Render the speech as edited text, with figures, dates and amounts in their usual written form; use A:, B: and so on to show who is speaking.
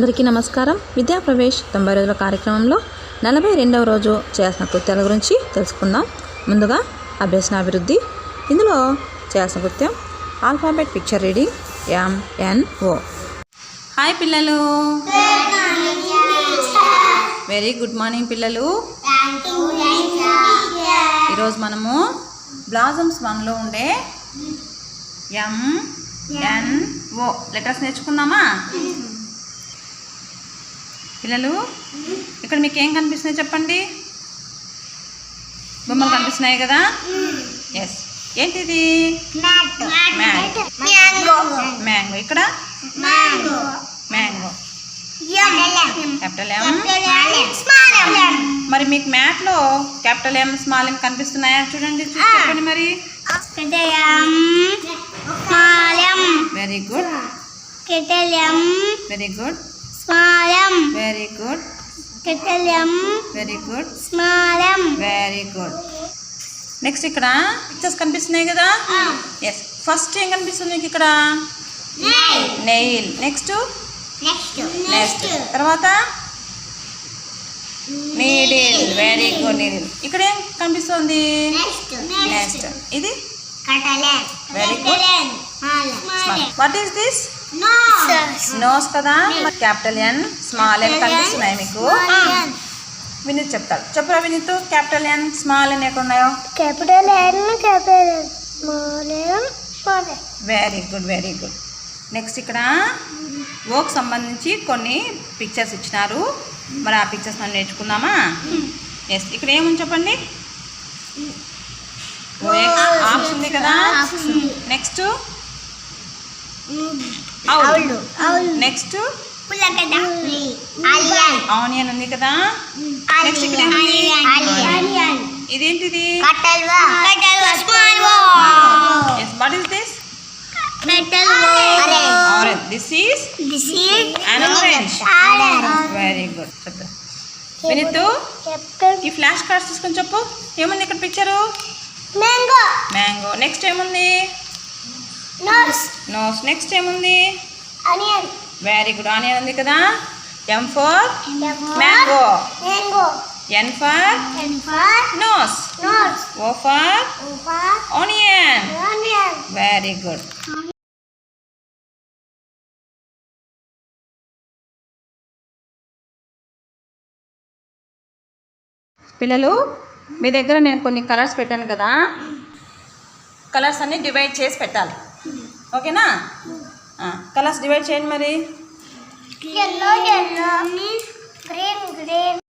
A: అందరికీ నమస్కారం. విద్యా ప్రవేశ్ 90 రోజుల కార్యక్రమంలో 42వ రోజు చేయాల్సిన కృత్యాల గురించి తెలుసుకుందాం. ముందుగా అభ్యసనాభివృద్ధి. ఇందులో చేయాల్సిన కృత్యం alphabet picture reading MNO. Hi పిల్లలు, వెరీ గుడ్ మార్నింగ్ పిల్లలు. ఈరోజు మనము బ్లాజమ్స్ 1లో ఉండే MNO లెటర్స్ నేర్చుకుందామా పిల్లలు? ఇక్కడ మీకు ఏం కనిపిస్తున్నాయి చెప్పండి. బొమ్మలు కనిపిస్తున్నాయి కదా? ఎస్. ఏంటిది? మ్యాంగో. ఇక్కడ మ్యాంగో క్యాపిటల్ M. మరి మీకు మ్యాట్లో క్యాపిటల్ M స్మాల్ M కనిపిస్తున్నాయా? చూడండి, చెప్పండి మరి. Very good, very good,
B: small m,
A: very good,
B: capital M,
A: very good,
B: small m,
A: very good. Next ఇక్కడ పిక్చర్స్ కనిపిస్తున్నాయి కదా? ఎస్. ఫస్ట్ ఏం కనిపిస్తుంది మీకు ఇక్కడ? నెయిల్. నెక్స్ట్ తర్వాత నీడిల్. Very good, needle. ఇక్కడ ఏం కనిపిస్తుంది? నెక్స్ట్ ఇది very good. What is this? Nose కదా? క్యాపిటల్ N స్మాల్ N కనిపిస్తున్నాయి మీకు. వినీత్ చెప్తాడు. చెప్పురా Vineet, capital N small N ఎక్కడ ఉన్నాయో?
B: capital N, capital N, small m, small m.
A: Very good, very good. Next ఇక్కడ ఓకి సంబంధించి కొన్ని పిక్చర్స్ ఇచ్చినారు. మరి ఆ పిక్చర్స్ మనం నేర్చుకుందామా? ఎస్. ఇక్కడ ఏముంది చెప్పండి? ఆప్స్ ఉంది కదా? నెక్స్ట్ నెక్స్ట్ ఆనియన్ ఉంది కదా? నెక్స్ట్ ఇక్కడ ఇదేంటిది? What is this? Orange. This is an orange. Very good. చెప్తా వినీత్, ఈ ఫ్లాష్ కార్డ్స్ తీసుకొని చెప్పు. ఏముంది ఇక్కడ పిక్చరు? మ్యాంగో. నెక్స్ట్ ఏముంది? నోస్. నెక్స్ట్ ఏముంది? వెరీ గుడ్, ఆనియన్ ఉంది కదా? M for mango, N for nose, O for onion. Very good. పిల్లలు, మీ దగ్గర నేను కొన్ని కలర్స్ పెట్టాను కదా? కలర్స్ అన్ని డివైడ్ చేసి పెట్టాలి. ఓకేనా? కలర్స్ డివైడ్ చేయండి మరి.
B: yellow, green, green.